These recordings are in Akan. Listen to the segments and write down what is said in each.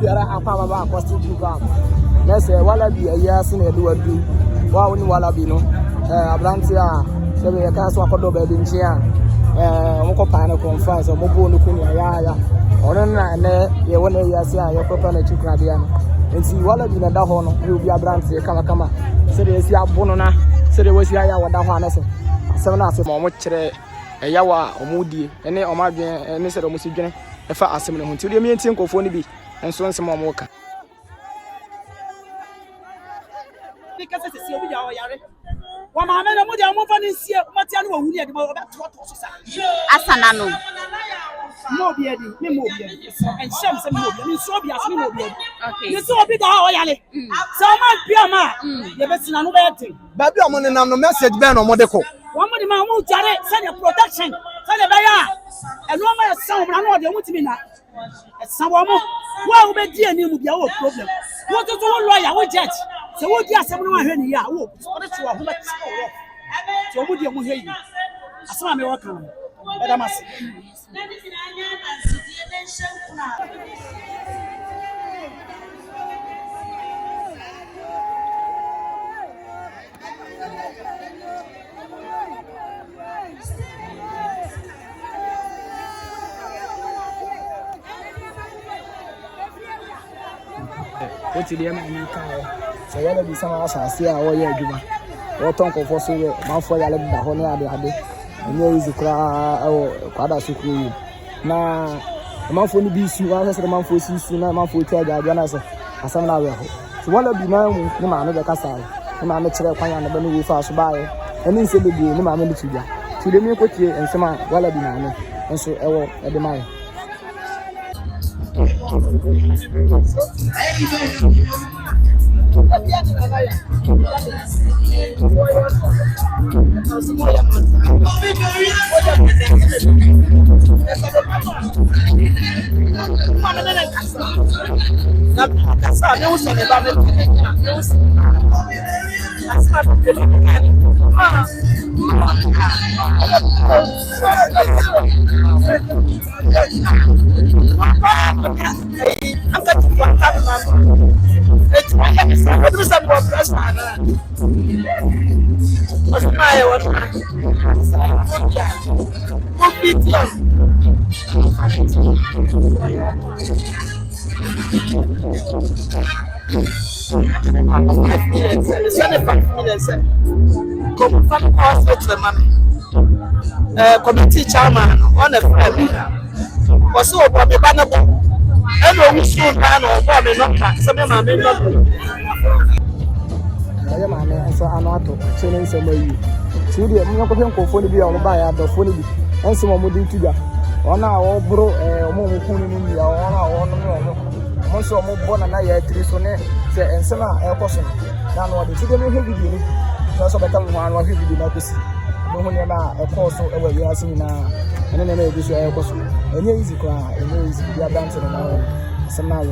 biara akwa ba Acoustic program na say Wyllbee ayi ase na do adu wa woni Wyllbee no abranti a se be ka so akodo ba bi nchi a mo ko pa na conference mo bo no kunu ya ono na ne ye wona ayi ase a ye papa na chukra bia no enti Wyllbee na da ho no e obi abranti kama se de esi abono na se de wasi aya wada ho anase asem na ase mo kire eyawa omudie ene omadwen ene se de mo si dwene efa asem no ho nti de mi enti nkofo ni bi enso nsem mo ka because se obi ya o yare wa ma me no mo dia mo fa ni sie mati anu wa huni e de mo ba to so sa asana no mo bi edi me mo bi edi en sham se mo bi mi so bi as me mo bi edi okay ni so obi da o yare so ma bia ma ye be sina no be eti ba bi omo ne nam no message be no mo de ko wa mo di ma mo jare se the protection se the be ya eno ma ya san bra no de mo ti mi na san wo mo wa wo be di ani mu bia wo problem wo to lawyer wo judge se wo di asem no ahwe ni ya wo so de to ho ba ti wo so wo di mo he yi asema me wo kan e da mas what the man you can so Wyllbee sama asase a wo ye adwuma wo ton kofo so we manfo ya le da ho ne ade enye izi kra o kwada so kru na manfo ni bi su wa se manfo si su na manfo tia ja na se asam na we ho so Wyllbee na mu ni ma no be kasa ni ma me kire kwanya na be no we fa so baaye eni nse be bi ni ma me ni tuja ti de mi ko tie ensema Wyllbee na no nso ewo e de mai committee chairman on a friend was so about the banner and we soon ban or bomb and some of my men. I am an answer anato chilling some way. See the Moko phone be on by the phone and some more to on our bro, more in the on also more born and I had 3 sonne and some air person. Now, what did you heavy? Just become one or heavy democracy. No one a course over the Asina, and then maybe this air person. And easy cry, and easy, we are dancing around some now.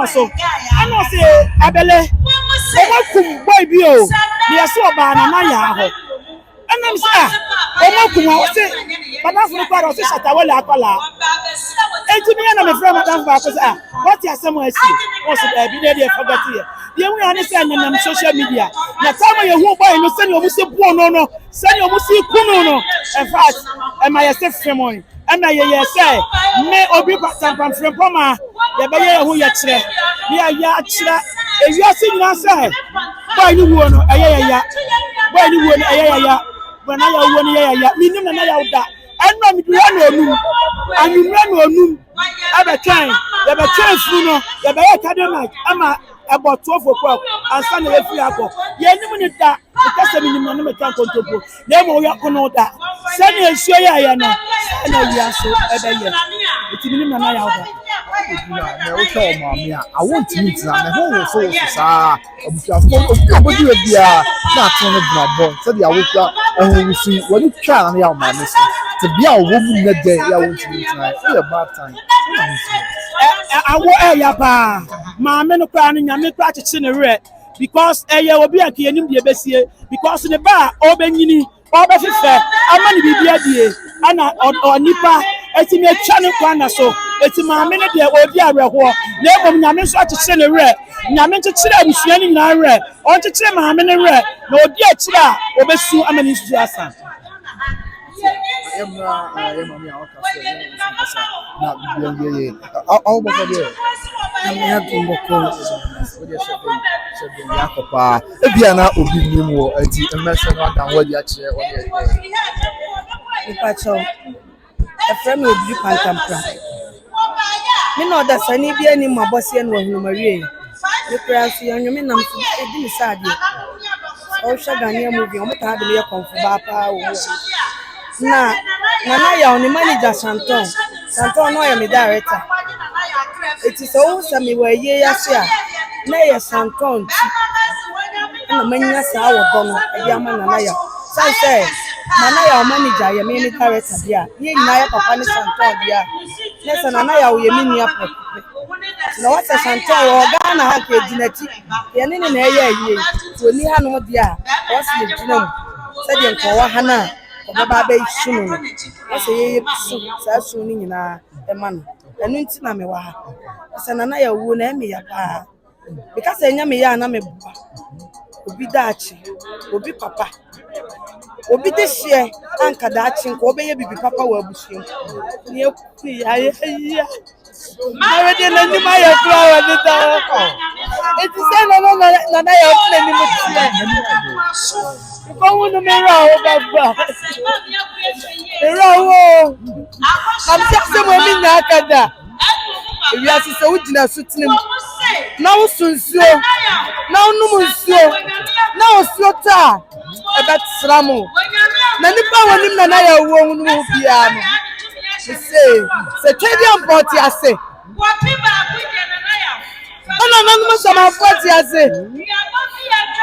So, I know say Abele kum boy bio. Me so ba Nana Yaa ho. Enam say kum wa say madam for kwara say shatawale akwala. Enti me na me friend madam for say what you say mo asi. O say be dey forget here. Ye hu ya ne say na social media. Na time ye hu boy no say no mu say buo no say no mu say kunu no. In fact, am I say frame and I say me obi patampan frame poma ye be ye hu ye kire. Me ya kire e wi ase nyina say boy ni wo no ya boy ni wo no ya Nana Yaa wo ni ya minim Nana Yaa da enno mi dua no onum anumra no onum abetwan ye be twan fu no ye be academic ama about 12 o'clock and stand away free akọ ye nim ni da because minim no me kan kontopo na mo ya kono da se na esuo ya no se na wi aso ebe ye eti minim Nana Yaa da na o tell mama I want to meet na me ho so sa obi bia na ton no bra bon so dia wo kwa ehun si woni twa Nana Yaa ma me so to bia wo mu na de ya want to meet na it's a bad time awo ya ba ma me no kwa no nyame kwa cheche ne re because obi anke yenim de besie because ne ba obenyini obefife ama ne bibia die ana onipa eti me twa ne kwa na so eti ma me ne de obi areho na ebom nyame so cheche ne re nyame cheche abusua ni nyina re on cheche ma me ne re na odi akire a obesu ama ne su asa Emma me na bibia au boko de ya tumboko Yakopa ebia na obi nim wo ati emese no adan wadi a kire wo de ipacho e frame obi pantampra me no da sani bia ni mabosie no hunu mawie me kra so yanwome nam so edi mi SAD o hwa Ghanaian movie o meta de me konfo ba pa wo na Nana Yaa oni manager Santon no ya me director it is so me we ye ya se a na ye Santon na manya sa wo do no e dia ma Nana Yaa say Nana Yaa manager ye me director dia ye nyina ya papa ni Santon dia na se Nana Yaa ye me nia pop na what Santon wo Ghana ha ke dinati ye ne na ye ye oni ha no dia o se dinam se de nko wa ha na baba be sunu o se ye sa sunu ni nyina e ma no enu nti na me wa ha se Nana Yaa wo na me ya pa because enya me ya na me bua obi daachi obi papa obi de hye anka daachi nko obeye bibi papa wa abusuam ne eku ya already na ni ma ya kura wa de ta it is say Nana Yaa o ni mo ti ko wonu me ra o baba era wo am se mo mi na akada ewi asise wo gina sutinim na wo sunsuo na wo num nsuo na wo suo ta e betra mo na nipa wonim Nana Yaa wo hunu mo bia no se stadium port ase ana na num sama port ase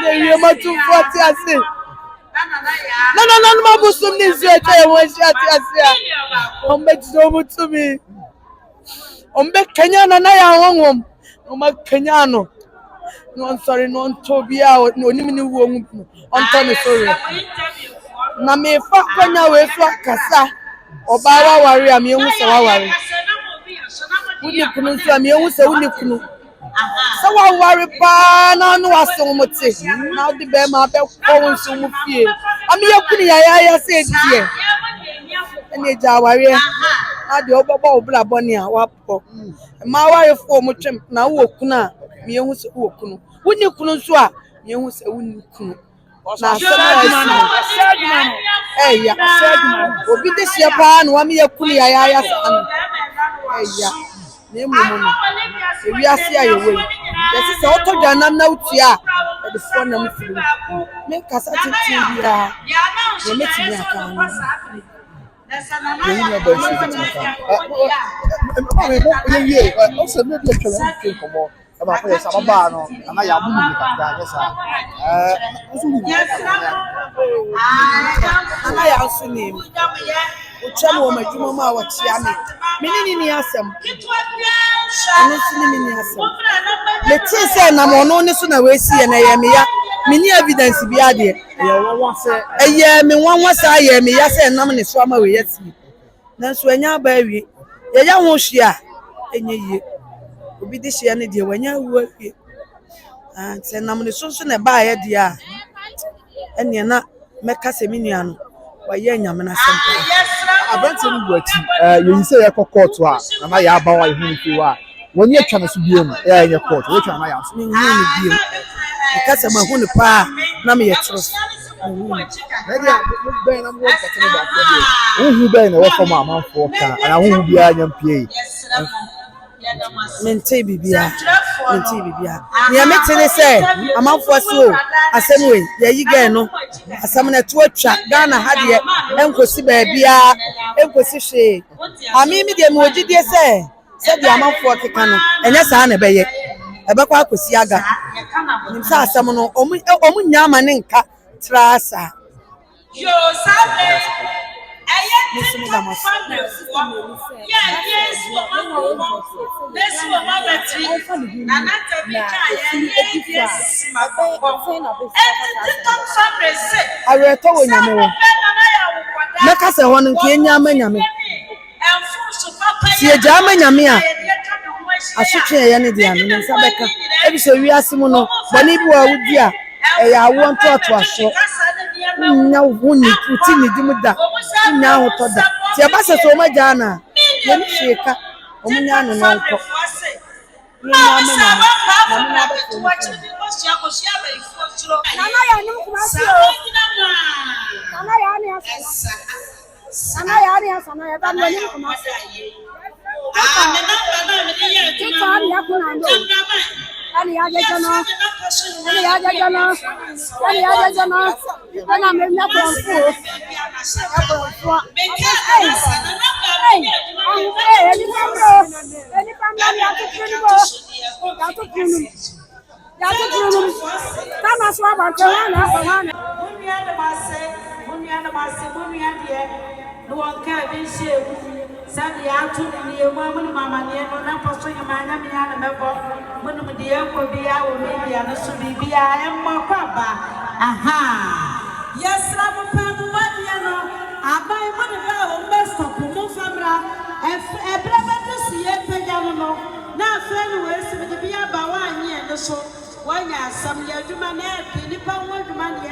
na wi ma tu port ase na num abusum ni nsuo e wo shati ase a o mejo mo to me ombe Kenya Nana Yaa honhom oma Kenya no sorry no ntobia onim ni wo ngu onto me sorry na me fa kwanya we so akasa oba wa ware am yehu se wa ware wuni kunu so am yehu se wuni kunu se wa ware pa na no aso mo te na odi be ma be ko wonso mu fie am ye kunu ya se die ene ja ware ade obobo obla boni a wapo ma ware fo mo twem na wo kunu a me yehu se wo kunu wuni kunu so a me yehu se wuni kunu na Segman ya obi de hye pa na wa me ye kunu ya sa ya na emu no ewi ase a ye we yesi se oto dwanam na utia e de fo na mfiri me kasa titi bia ye metimi aka no you know about it also maybe a challenge for more about for some bar no Nana Yaa bu ni kaka yes Nana Yaa so name Uchama wa majuma ma wa chiame. Mini ni asem. Ano sini ni asem. Leti say na mo no ni so na we si na ye me ya. Mini evidence bi ade. Eye me wanwa sa ye me ya say nam ni so ama we yesi. Nanso anya ba awie. Ye ya ho hia enye yie. Obi di hia ne de wanya wu awie. Ah, say nam ni so na ba ye de a. Ene na meka se minua no. Wa ye nyame na sempa. Abranti ni buachi ye say ye court a Nana Yaa ba wa ye hu fi wa. Woni atwa na so biem e ye court. We twa Nana Yaa so. Ni ni biem. Kasa ma hu ne pa na me ye tro. Media ben na mo ko tene ba ko. Hu ben na wo fo ma amanfo ka. Ana hu bia nyam pie. Mente bibia. Ni ametene say amanfo so asem we ye yi gan no. Asem na to atwa Ghana ha de enkosi ba bia enkosi hwe. Ami mi de mo gidie say de amanfo keka no enye saa na beye. Ebekwa akosi aga. Nim sa asem no omu nya ma ne nka trasa. Yo sabe. Nisi da mas. Areto wo nyame wo. Meka se ho nke nya amanyame. Si eja amanyame a. Asotwe ye ne dia no nsa beka. Ebi so wiase mu no, boni bi wa wudi a ya wo nto ato aso. Nya wo ni tuti ni dimu da. Nya ho to da. Ti e ba se so ma jana. Ye ni sheka. Omunya no no nko. Ni na me na. Nana Yaa no kuma si o. Nana Yaa ni asa. Nana Yaa ni asa na ya ba no ni kuma si. Kita ni akuna ndo. Ani ya jana. Ana me na kwa mfu. Eni pambo ya tukunibo. Ya tukunu. Kama swa ba kana bana. Munya na mase no one can be shame. Sadi atu ni mama mama ni no na paso ya manya mi ana mebo munu mu de ko bia wo media no so bibia emma kwa ba aha yesra mo pa mo wadia no abai mo de ba wo best of mo famra e braba to sie peja no na afa ni we se de bia ba wa anye no so wanya asam ya dwuma na e nipa wo dwuma ne